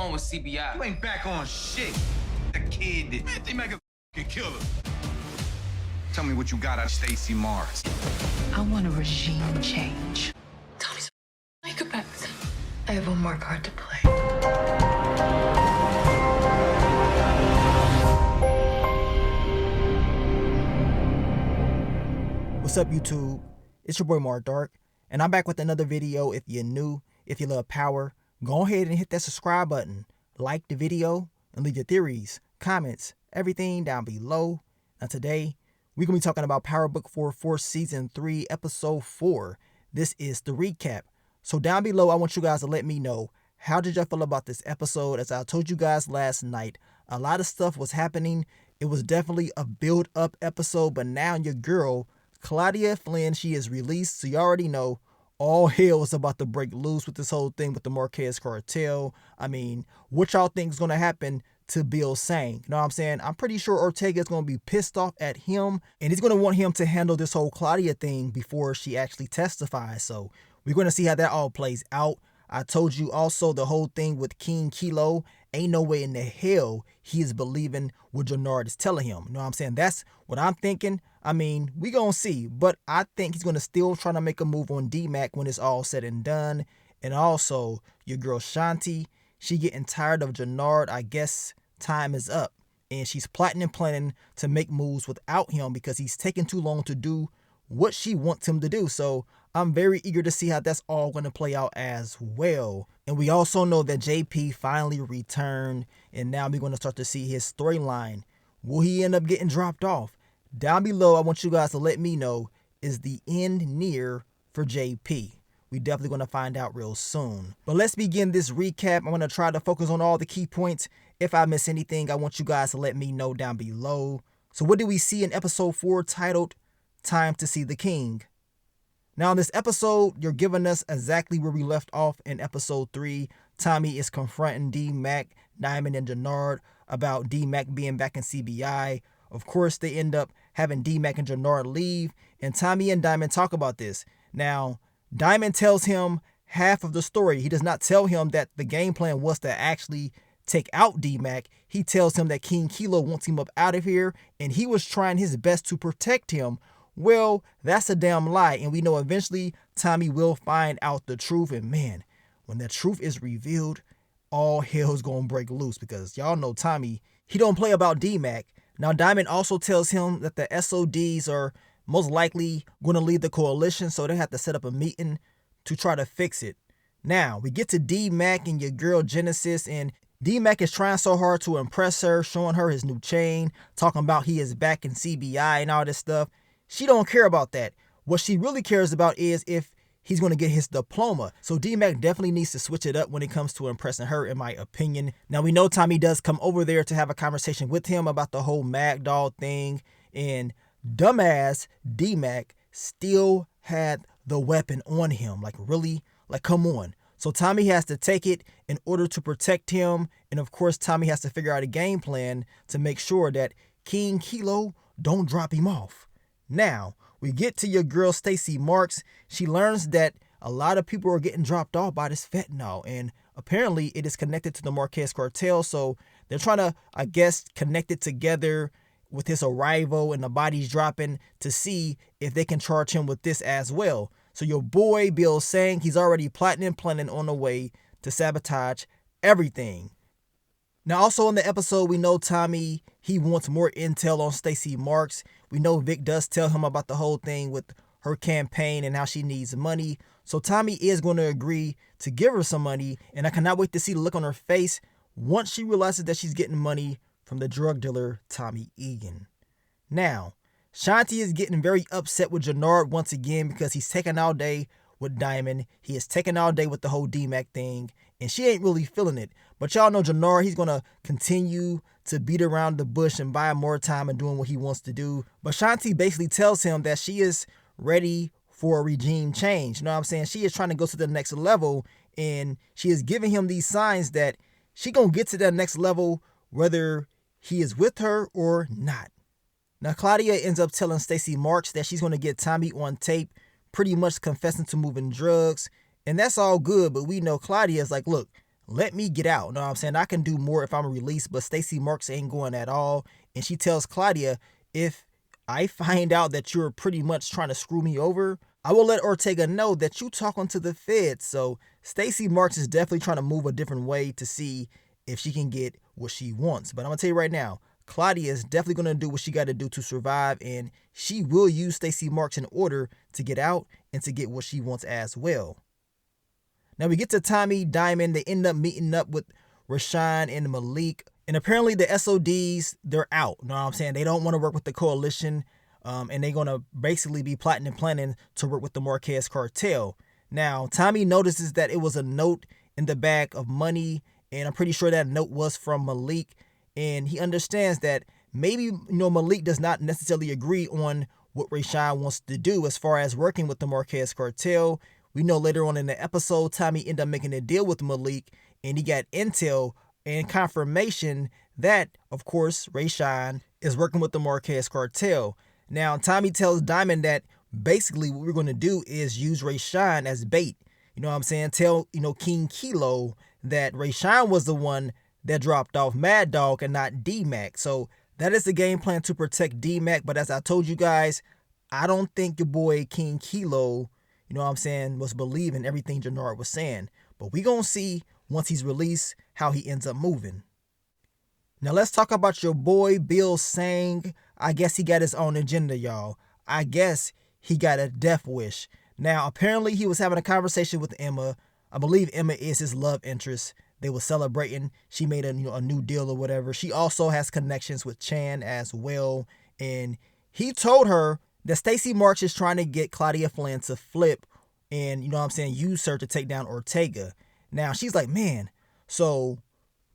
on with CBI. You ain't back on shit. The kid did. Man, they make a f***ing killer. Tell me what you got out of Stacey Mars. I want a regime change. Tell me some psychopaths. I have one more card to play. What's up, YouTube? It's your boy Mark Dark, and I'm back with another video. If you're new, if you love power, go ahead and hit that subscribe button, like the video, and leave your theories, comments, everything down below. Now today, we're going to be talking about Power Book 4 for Season 3, Episode 4. This is the recap. So down below, I want you guys to let me know, how did y'all feel about this episode? As I told you guys last night, a lot of stuff was happening. It was definitely a build-up episode, but now your girl, Claudia Flynn, she is released, so you already know all hell is about to break loose with this whole thing with the Marquez cartel. I mean, what y'all think is going to happen to Bill Sang? You know what I'm saying? I'm pretty sure Ortega is going to be pissed off at him, and he's going to want him to handle this whole Claudia thing before she actually testifies. So we're going to see how that all plays out. I told you also the whole thing with King Kilo, ain't no way in the hell he is believing what Jannard is telling him. You know what I'm saying? That's what I'm thinking. I mean, we gonna see, but I think he's gonna still try to make a move on DMac when it's all said and done. And also, your girl Shanti, she getting tired of Jannard. I guess time is up, and she's plotting and planning to make moves without him because he's taking too long to do what she wants him to do. So I'm very eager to see how that's all going to play out as well. And we also know that JP finally returned, and now we're going to start to see his storyline. Will he end up getting dropped off? Down below, I want you guys to let me know, is the end near for JP? We definitely going to find out real soon. But let's begin this recap. I'm going to try to focus on all the key points. If I miss anything, I want you guys to let me know down below. So what do we see in episode 4 titled Time to See the King? Now in this episode, you're giving us exactly where we left off in episode 3. Tommy is confronting DMac, Diamond, and Jannard about DMac being back in CBI. Of course, they end up having DMac and Jannard leave, and Tommy and Diamond talk about this. Now, Diamond tells him half of the story. He does not tell him that the game plan was to actually take out DMac. He tells him that King Kilo wants him up out of here, and he was trying his best to protect him. Well, that's a damn lie, and we know eventually Tommy will find out the truth. And man, when the truth is revealed, all hell's gonna break loose, because y'all know Tommy, he don't play about DMac. Now Diamond also tells him that the SODs are most likely going to lead the coalition, so they have to set up a meeting to try to fix it. Now we get to DMac and your girl Genesis, and DMac is trying so hard to impress her, showing her his new chain, talking about he is back in CBI and all this stuff. She don't care about that. What she really cares about is if he's going to get his diploma. So DMac definitely needs to switch it up when it comes to impressing her, in my opinion. Now we know Tommy does come over there to have a conversation with him about the whole Mag Doll thing, and dumbass DMac still had the weapon on him. Like really? Like come on. So Tommy has to take it in order to protect him, and of course Tommy has to figure out a game plan to make sure that King Kilo don't drop him off. Now, we get to your girl Stacey Marks. She learns that a lot of people are getting dropped off by this fentanyl, and apparently it is connected to the Marquez cartel, so they're trying to, I guess, connect it together with his arrival and the bodies dropping to see if they can charge him with this as well. So your boy Bill Sang, he's already plotting and planning on the way to sabotage everything. Now also in the episode, we know Tommy, he wants more intel on Stacey Marks. We know Vic does tell him about the whole thing with her campaign and how she needs money. So Tommy is going to agree to give her some money, and I cannot wait to see the look on her face once she realizes that she's getting money from the drug dealer Tommy Egan. Now, Shanti is getting very upset with Jannard once again because he's taking all day with Diamond. He is taking all day with the whole DMac thing, and she ain't really feeling it. But y'all know Jannard, he's going to continue to beat around the bush and buy more time and doing what he wants to do. But Shanti basically tells him that she is ready for a regime change. You know what I'm saying? She is trying to go to the next level, and she is giving him these signs that she going to get to that next level whether he is with her or not. Now, Claudia ends up telling Stacey Marks that she's going to get Tommy on tape, pretty much confessing to moving drugs. And that's all good, but we know Claudia is like, look, let me get out. You know what I'm saying? I can do more if I'm released, but Stacey Marks ain't going at all. And she tells Claudia, if I find out that you're pretty much trying to screw me over, I will let Ortega know that you talking to the feds. So Stacey Marks is definitely trying to move a different way to see if she can get what she wants. But I'm going to tell you right now, Claudia is definitely going to do what she got to do to survive, and she will use Stacey Marks in order to get out and to get what she wants as well. Now we get to Tommy, Diamond. They end up meeting up with Rashawn and Malik. And apparently the SODs, they're out. You know what I'm saying? They don't want to work with the coalition. And they're going to basically be plotting and planning to work with the Marquez cartel. Now, Tommy notices that it was a note in the bag of money. And I'm pretty sure that note was from Malik. And he understands that maybe, Malik does not necessarily agree on what Rashawn wants to do as far as working with the Marquez cartel. We know later on in the episode, Tommy ended up making a deal with Malik, and he got intel and confirmation that, of course, Rashawn is working with the Marquez cartel. Now, Tommy tells Diamond that basically what we're going to do is use Rashawn as bait. You know what I'm saying? Tell, King Kilo that Rashawn was the one that dropped off Mad Dog and not DMac. So that is the game plan to protect DMac. But as I told you guys, I don't think your boy King Kilo, was believing everything Jannard was saying. But we going to see once he's released how he ends up moving. Now let's talk about your boy Bill Sang. I guess he got his own agenda, y'all. I guess he got a death wish. Now apparently he was having a conversation with Emma. I believe Emma is his love interest. They were celebrating. She made a new deal or whatever. She also has connections with Chan as well. And he told her that Stacey Marks is trying to get Claudia Flynn to flip and, use her to take down Ortega. Now she's like, man, so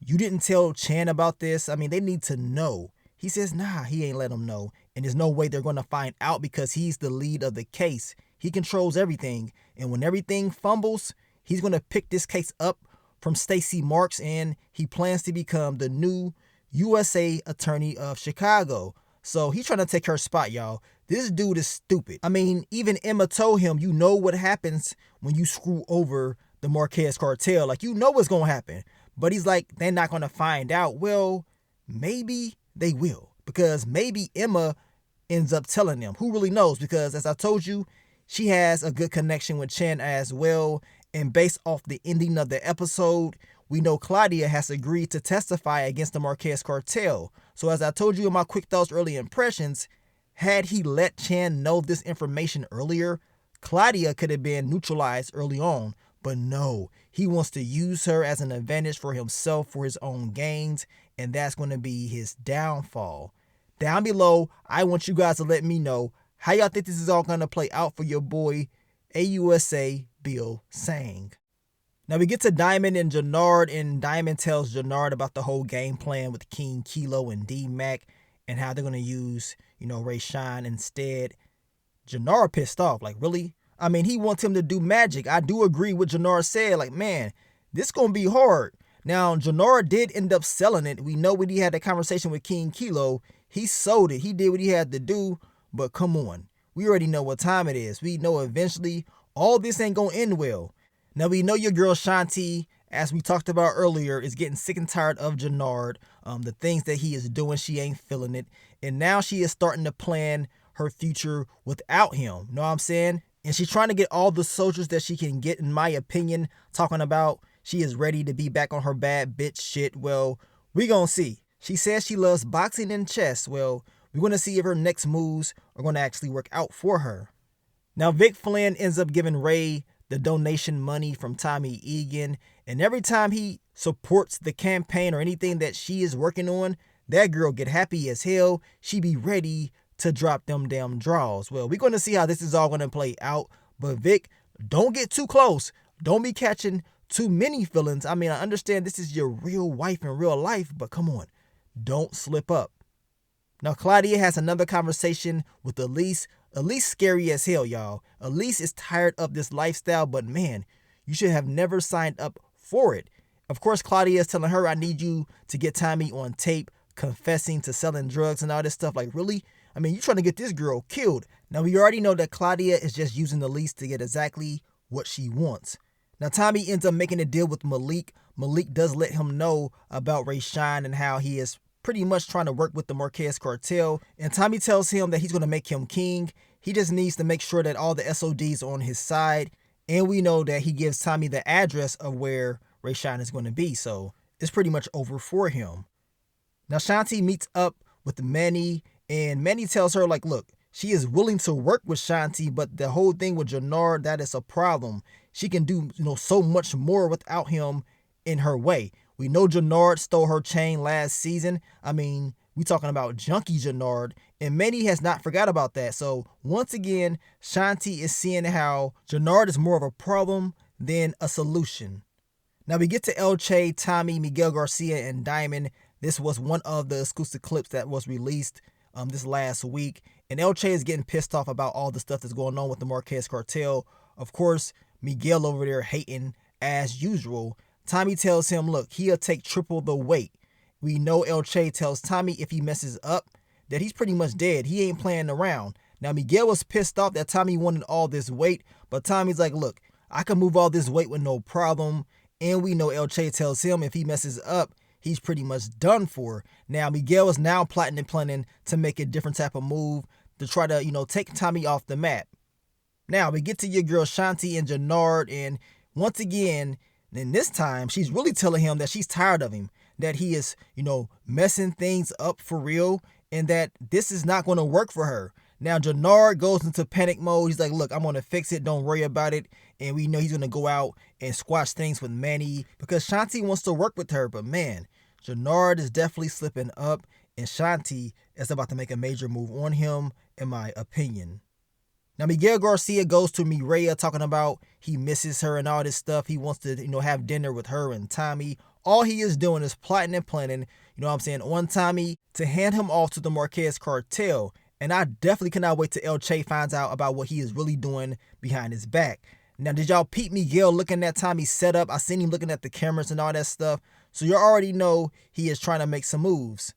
you didn't tell Chan about this? I mean, they need to know. He says, nah, he ain't let them know. And there's no way they're going to find out because he's the lead of the case. He controls everything. And when everything fumbles, he's going to pick this case up from Stacey Marks, and he plans to become the new USA Attorney of Chicago. So he's trying to take her spot, y'all. This dude is stupid. I mean, even Emma told him, you know what happens when you screw over the Marquez cartel. Like, you know what's going to happen. But he's like, they're not going to find out. Well, maybe they will. Because maybe Emma ends up telling them. Who really knows? Because as I told you, she has a good connection with Chan as well. And based off the ending of the episode, we know Claudia has agreed to testify against the Marquez cartel. So as I told you in my quick thoughts, early impressions, had he let Chan know this information earlier, Claudia could have been neutralized early on. But no, he wants to use her as an advantage for himself, for his own gains, and that's going to be his downfall. Down below, I want you guys to let me know how y'all think this is all going to play out for your boy, AUSA Bill Sang. Now we get to Diamond and Jannard, and Diamond tells Jannard about the whole game plan with King Kilo and DMac and how they're going to use, Rashawn instead. Jannard pissed off, like, really? I mean, he wants him to do magic. I do agree with Jannard said, like, man, this going to be hard. Now, Jannard did end up selling it. We know when he had that conversation with King Kilo, he sold it. He did what he had to do, but come on. We already know what time it is. We know eventually all this ain't going to end well. Now, we know your girl Shanti, as we talked about earlier, is getting sick and tired of Jannard. The things that he is doing, she ain't feeling it. And now she is starting to plan her future without him. Know what I'm saying? And she's trying to get all the soldiers that she can get, in my opinion, talking about she is ready to be back on her bad bitch shit. Well, we gonna see. She says she loves boxing and chess. Well, we're going to see if her next moves are going to actually work out for her. Now, Vic Flynn ends up giving Ray the donation money from Tommy Egan. And every time he supports the campaign or anything that she is working on, that girl get happy as hell. She be ready to drop them damn draws. Well, we're going to see how this is all going to play out. But Vic, don't get too close. Don't be catching too many feelings. I mean, I understand this is your real wife in real life, but come on, don't slip up. Now, Claudia has another conversation with Elise. Elise scary as hell, y'all. Elise is tired of this lifestyle, but man, you should have never signed up for it. Of course, Claudia is telling her, I need you to get Tommy on tape confessing to selling drugs and all this stuff. Like, really? I mean, you're trying to get this girl killed. Now, we already know that Claudia is just using Elise to get exactly what she wants. Now, Tommy ends up making a deal with Malik. Malik does let him know about Rayshawn and how he is pretty much trying to work with the Marquez cartel. And Tommy tells him that he's going to make him king. He just needs to make sure that all the SODs are on his side. And we know that he gives Tommy the address of where Rayshawn is going to be. So it's pretty much over for him. Now, Shanti meets up with Manny, and Manny tells her, like, look, she is willing to work with Shanti, but the whole thing with Jannard, that is a problem. She can do, so much more without him in her way. We know Jannard stole her chain last season. I mean, we talking about Junkie Jannard, and Manny has not forgot about that. So once again, Shanti is seeing how Jannard is more of a problem than a solution. Now we get to El Che, Tommy, Miguel Garcia, and Diamond. This was one of the exclusive clips that was released this last week. And El Che is getting pissed off about all the stuff that's going on with the Marquez cartel. Of course, Miguel over there hating as usual. Tommy tells him, look, he'll take triple the weight. We know El Che tells Tommy if he messes up that he's pretty much dead. He ain't playing around. Now, Miguel was pissed off that Tommy wanted all this weight, but Tommy's like, look, I can move all this weight with no problem. And we know El Che tells him if he messes up, he's pretty much done for. Now, Miguel is now plotting and planning to make a different type of move to try to, take Tommy off the map. Now, we get to your girl Shanti and Jannard, and once again, and this time, she's really telling him that she's tired of him, that he is, messing things up for real, and that this is not going to work for her. Now, Jannard goes into panic mode. He's like, look, I'm going to fix it. Don't worry about it. And we know he's going to go out and squash things with Manny because Shanti wants to work with her. But man, Jannard is definitely slipping up, and Shanti is about to make a major move on him, in my opinion. Now, Miguel Garcia goes to Mireya talking about he misses her and all this stuff. He wants to, have dinner with her and Tommy. All he is doing is plotting and planning, on Tommy to hand him off to the Marquez cartel. And I definitely cannot wait till El Che finds out about what he is really doing behind his back. Now, did y'all peep Miguel looking at Tommy's setup? I seen him looking at the cameras and all that stuff. So you already know he is trying to make some moves.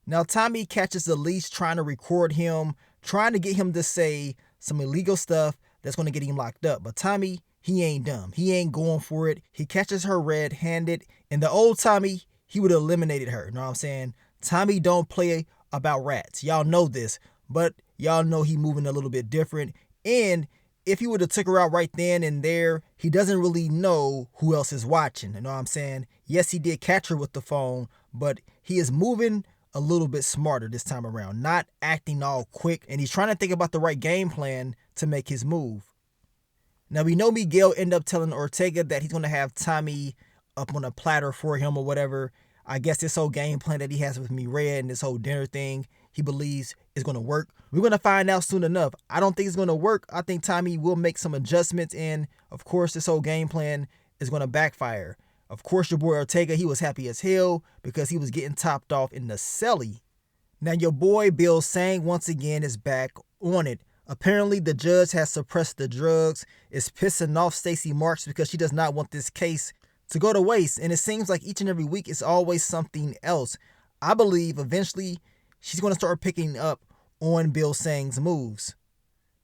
Now, Tommy catches Elise trying to record him, trying to get him to say some illegal stuff that's going to get him locked up. But Tommy, he ain't dumb. He ain't going for it. He catches her red-handed. And the old Tommy, he would have eliminated her. You know what I'm saying? Tommy don't play about rats. Y'all know this. But y'all know he moving a little bit different. And if he would have took her out right then and there, he doesn't really know who else is watching. You know what I'm saying? Yes, he did catch her with the phone, but he is moving a little bit smarter this time around, not acting all quick, and he's trying to think about the right game plan to make his move. Now, we know Miguel ended up telling Ortega that he's going to have Tommy up on a platter for him or whatever. I guess this whole game plan that he has with Mireya and this whole dinner thing, he believes is going to work. We're going to find out soon enough. I don't think it's going to work. I think Tommy will make some adjustments, and of course, this whole game plan is going to backfire. Of course, your boy Ortega, he was happy as hell because he was getting topped off in the celly. Now, your boy Bill Sang once again is back on it. Apparently, the judge has suppressed the drugs. It's pissing off Stacey Marks because she does not want this case to go to waste. And it seems like each and every week it's always something else. I believe eventually she's going to start picking up on Bill Sang's moves.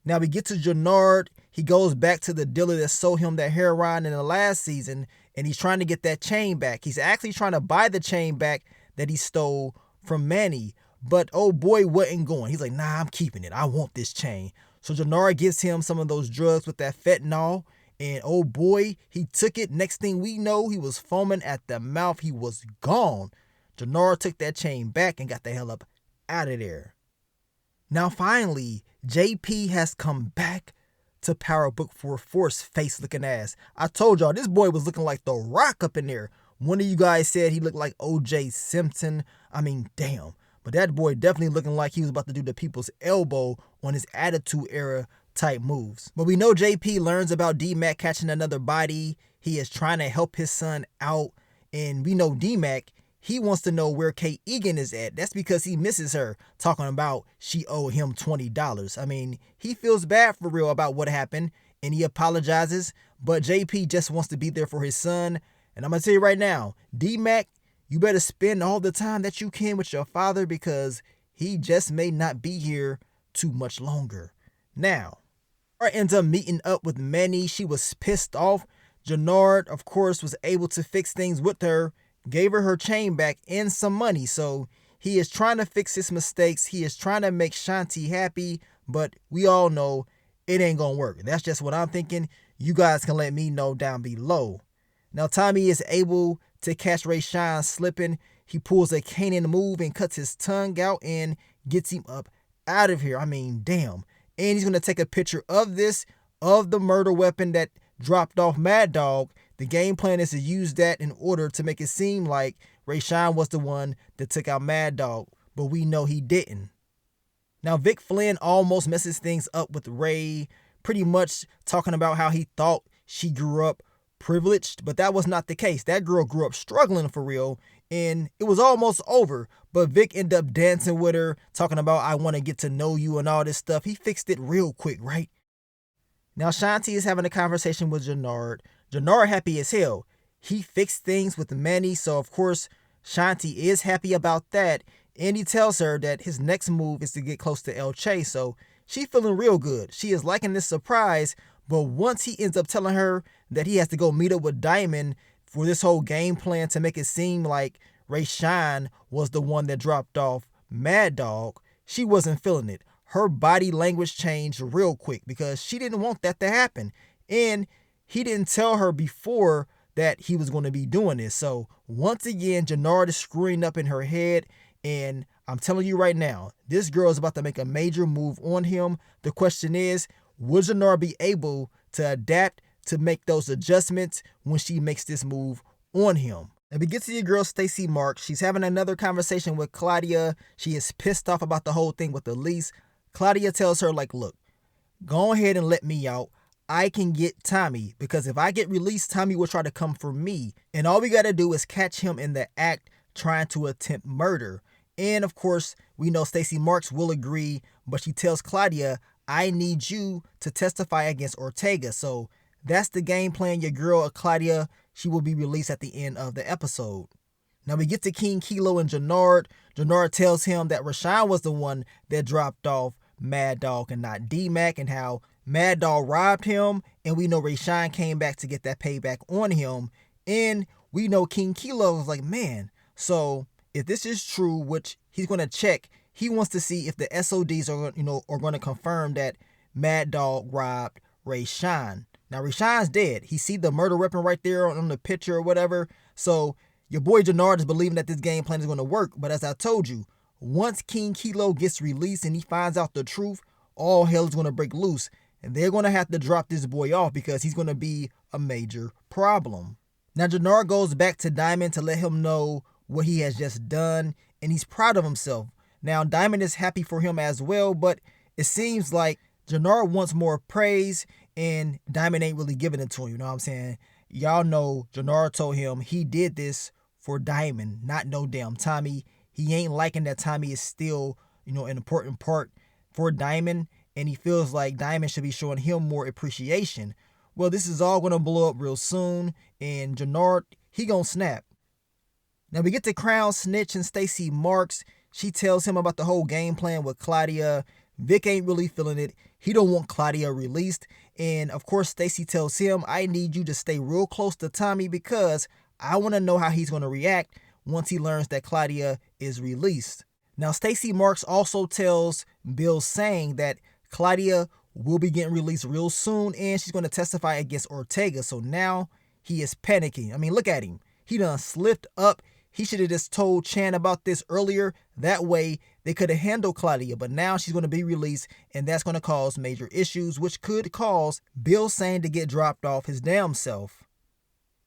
Now we get to Jannard. He goes back to the dealer that sold him that heroin in the last season, and he's trying to get that chain back. He's actually trying to buy the chain back that he stole from Manny. But oh boy, wasn't going. He's like, nah, I'm keeping it. I want this chain. So Jannard gives him some of those drugs with that fentanyl. And oh boy, he took it. Next thing we know, he was foaming at the mouth. He was gone. Jannard took that chain back and got the hell up out of there. Now finally, JP has come back to Power Book for Force face looking ass. I told y'all, this boy was looking like The Rock up in there. One of you guys said he looked like O.J. Simpson. I mean, damn. But that boy definitely looking like he was about to do the people's elbow on his Attitude Era type moves. But we know JP learns about DMac catching another body. He is trying to help his son out. And we know DMac, he wants to know where Kay Egan is at. That's because he misses her, talking about she owed him $20. I mean, he feels bad for real about what happened, and he apologizes. But JP just wants to be there for his son. And I'm going to tell you right now, DMac, you better spend all the time that you can with your father because he just may not be here too much longer. Now, Jannard ends up meeting up with Manny. She was pissed off. Jannard, of course, was able to fix things with her, gave her chain back and some money. So he is trying to fix his mistakes. He is trying to make Shanti happy, but we all know it ain't gonna work. That's just what I'm thinking. You guys can let me know down below. Now Tommy is able to catch Rayshawn slipping. He pulls a Kanan move and cuts his tongue out and gets him up out of here. I mean, damn. And he's gonna take a picture of the murder weapon that dropped off Mad Dog. The game plan is to use that in order to make it seem like Rayshawn was the one that took out Mad Dog, but we know he didn't. Now Vic Flynn almost messes things up with Ray, pretty much talking about how he thought she grew up privileged, but that was not the case. That girl grew up struggling for real, and it was almost over, but Vic ended up dancing with her, talking about I want to get to know you and all this stuff. He fixed it real quick, right? Now Shanti is having a conversation with Jannard. Jannard happy as hell. He fixed things with Manny, so of course Shanti is happy about that, and he tells her that his next move is to get close to El Che, so she feeling real good. She is liking this surprise, but once he ends up telling her that he has to go meet up with Diamond for this whole game plan to make it seem like Rayshawn was the one that dropped off Mad Dog, she wasn't feeling it. Her body language changed real quick because she didn't want that to happen. And he didn't tell her before that he was going to be doing this. So once again, Jannard is screwing up in her head. And I'm telling you right now, this girl is about to make a major move on him. The question is, will Jannard be able to adapt to make those adjustments when she makes this move on him? And we get to your girl Stacey Marks. She's having another conversation with Claudia. She is pissed off about the whole thing with Elise. Claudia tells her, like, look, go ahead and let me out. I can get Tommy, because if I get released, Tommy will try to come for me. And all we got to do is catch him in the act trying to attempt murder. And of course, we know Stacey Marks will agree, but she tells Claudia, I need you to testify against Ortega. So that's the game plan. Your girl, Claudia, she will be released at the end of the episode. Now we get to King Kilo and Jannard. Jannard tells him that Rashawn was the one that dropped off Mad Dog and not DMac, and how Mad Dog robbed him, and we know Rashawn came back to get that payback on him. And we know King Kilo was like, man, so if this is true, which he's going to check, he wants to see if the SODs are going to confirm that Mad Dog robbed Rashawn. Now Rashawn's dead. He see the murder weapon right there on the picture or whatever. So your boy Jannard is believing that this game plan is going to work. But as I told you, once King Kilo gets released and he finds out the truth, all hell is going to break loose. And they're going to have to drop this boy off because he's going to be a major problem. Now Jannard goes back to Diamond to let him know what he has just done, and he's proud of himself. Now Diamond is happy for him as well, but it seems like Jannard wants more praise, and Diamond ain't really giving it to him. You know what I'm saying? Y'all know Jannard told him he did this for Diamond, not no damn Tommy. He ain't liking that Tommy is still, an important part for Diamond, and he feels like Diamond should be showing him more appreciation. Well, this is all going to blow up real soon, and Jannard, he gonna snap. Now we get to Crown Snitch and Stacey Marks. She tells him about the whole game plan with Claudia. Vic ain't really feeling it. He don't want Claudia released. And of course, Stacey tells him, I need you to stay real close to Tommy because I want to know how he's going to react once he learns that Claudia is released. Now, Stacey Marks also tells Bill Sang that Claudia will be getting released real soon and she's going to testify against Ortega. So now he is panicking. I mean, look at him. He done slipped up. He should have just told Chan about this earlier. That way they could have handled Claudia, but now she's going to be released and that's going to cause major issues, which could cause Bill Sang to get dropped off his damn self.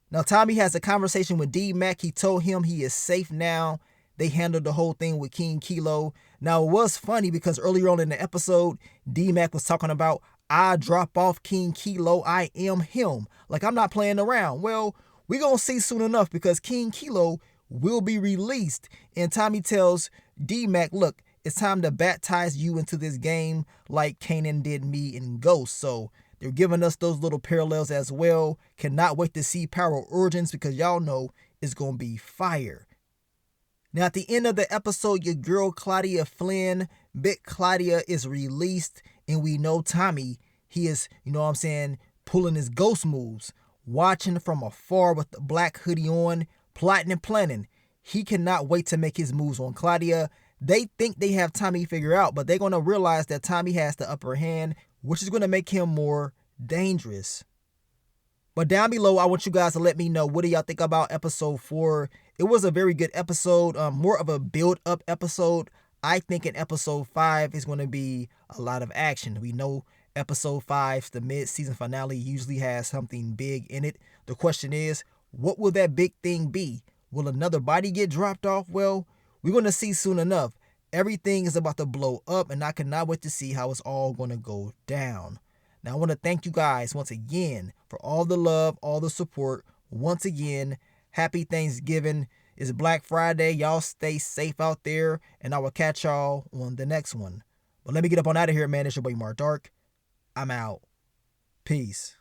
Now Tommy has a conversation with DMac. He told him he is safe now. They handled the whole thing with King Kilo. Now it was funny because earlier on in the episode, DMac was talking about, I drop off King Kilo, I am him. Like, I'm not playing around. Well, we're going to see soon enough because King Kilo will be released. And Tommy tells DMac, look, it's time to baptize you into this game like Kanan did me in Ghost. So they're giving us those little parallels as well. Cannot wait to see Power Origins because y'all know it's going to be fire. Now at the end of the episode, your girl Claudia Flynn, Big Claudia, is released. And we know Tommy, he is, pulling his ghost moves. watching from afar with the black hoodie on, plotting and planning. He cannot wait to make his moves on Claudia. They think they have Tommy figured out, but they're going to realize that Tommy has the upper hand, which is going to make him more dangerous. But down below, I want you guys to let me know, what do y'all think about episode 4? It was a very good episode, more of a build-up episode. I think in episode 5 is going to be a lot of action. We know episode 5, the mid-season finale, usually has something big in it. The question is, what will that big thing be? Will another body get dropped off? Well, we're going to see soon enough. Everything is about to blow up, and I cannot wait to see how it's all going to go down. Now, I want to thank you guys once again for all the love, all the support. Once again, happy Thanksgiving. It's Black Friday. Y'all stay safe out there, and I will catch y'all on the next one. But let me get up on out of here, man. It's your boy Mark Dark. I'm out. Peace.